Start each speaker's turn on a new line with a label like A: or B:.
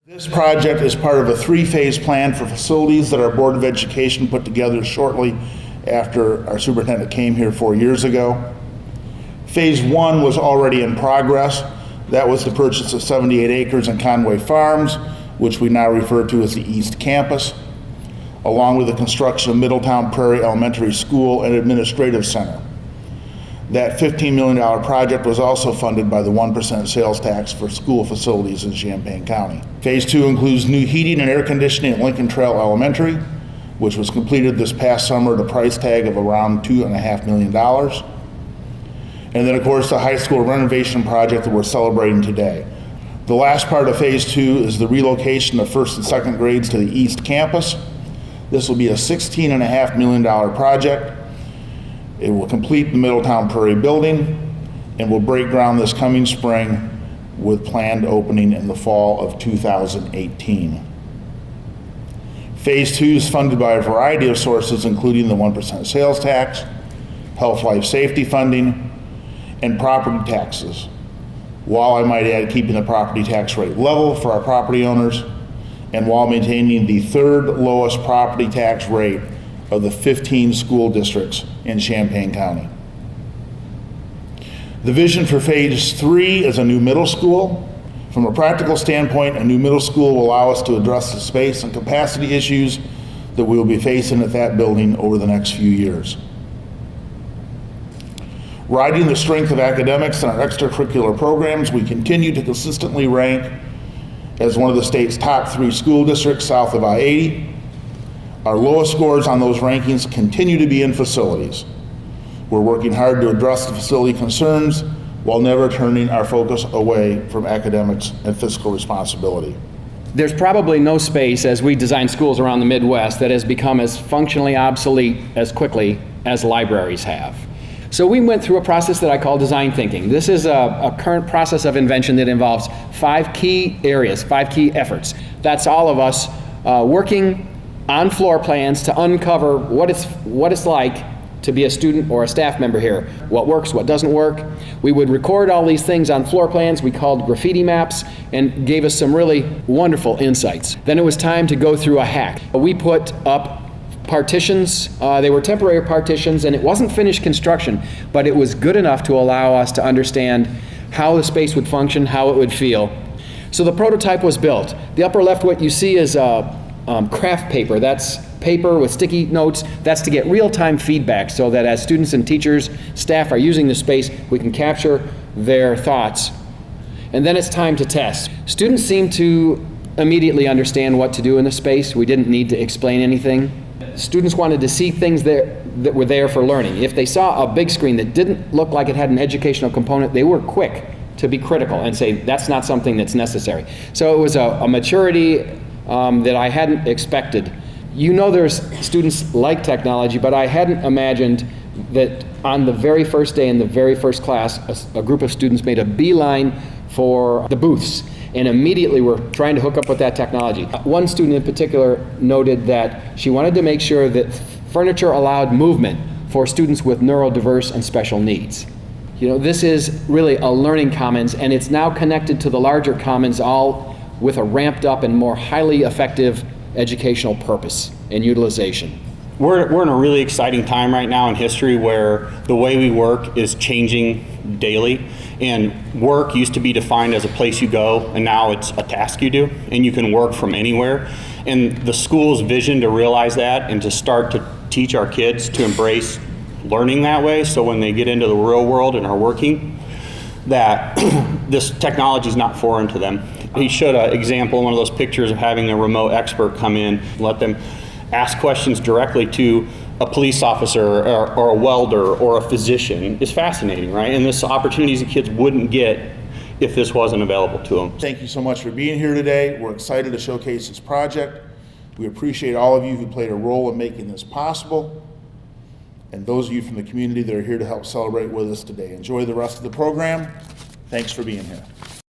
A: This project is part of a three-phase plan for facilities that our Board of Education put together shortly after our superintendent came here 4 years ago. Phase 1 was already in progress. That was the purchase of 78 acres in Conway Farms, which we now refer to as the East Campus, along with the construction of Middletown Prairie Elementary School and Administrative Center. That $15 million project was also funded by the 1% sales tax for school facilities in Champaign County. Phase 2 includes new heating and air conditioning at Lincoln Trail Elementary, which was completed this past summer at a price tag of around $2.5 million. And then, of course, the high school renovation project that we're celebrating today. The last part of Phase 2 is the relocation of first and second grades to the East Campus. This will be a $16.5 million project. It will complete the Middletown Prairie building and will break ground this coming spring with planned opening in the fall of 2018. Phase 2 is funded by a variety of sources, including the 1% sales tax, health, life, safety funding, and property taxes, while I might add keeping the property tax rate level for our property owners and while maintaining the third lowest property tax rate of the 15 school districts in Champaign County. The vision for Phase 3 is a new middle school. From a practical standpoint, a new middle school will allow us to address the space and capacity issues that we will be facing at that building over the next few years. Riding the strength of academics and our extracurricular programs, we continue to consistently rank as one of the state's top 3 school districts south of I-80. Our lowest scores on those rankings continue to be in facilities. We're working hard to address the facility concerns while never turning our focus away from academics and fiscal responsibility.
B: There's probably no space as we design schools around the Midwest that has become as functionally obsolete as quickly as libraries have. So we went through a process that I call design thinking. This is a current process of invention that involves 5 key areas, 5 key efforts. That's all of us working on floor plans to uncover what it's like to be a student or a staff member here. What works, what doesn't work. We would record all these things on floor plans we called graffiti maps and gave us some really wonderful insights. Then it was time to go through a hack. We put up partitions. They were temporary partitions and it wasn't finished construction, but it was good enough to allow us to understand how the space would function, how it would feel. So the prototype was built. The upper left, what you see is craft paper. That's paper with sticky notes. That's to get real-time feedback so that as students and teachers, staff are using the space, we can capture their thoughts. And then it's time to test. Students seem to immediately understand what to do in the space. We didn't need to explain anything. Students wanted to see things that were there for learning. If they saw a big screen that didn't look like it had an educational component, they were quick to be critical and say, that's not something that's necessary. So it was a maturity that I hadn't expected. You know, there's students like technology, but I hadn't imagined that on the very first day in the very first class, a group of students made a beeline for the booths and immediately were trying to hook up with that technology. One student in particular noted that she wanted to make sure that furniture allowed movement for students with neurodiverse and special needs. You know, this is really a learning commons, and it's now connected to the larger commons, all with a ramped up and more highly effective educational purpose and utilization.
C: We're in a really exciting time right now in history where the way we work is changing daily. And work used to be defined as a place you go, and now it's a task you do, and you can work from anywhere. And the school's vision to realize that and to start to teach our kids to embrace learning that way, so when they get into the real world and are working, that this technology is not foreign to them. He showed an example, one of those pictures of having a remote expert come in, let them ask questions directly to a police officer or a welder or a physician is fascinating, right? And this opportunities that kids wouldn't get if this wasn't available to them.
A: Thank you so much for being here today. We're excited to showcase this project. We appreciate all of you who played a role in making this possible, and those of you from the community that are here to help celebrate with us today. Enjoy the rest of the program. Thanks for being here.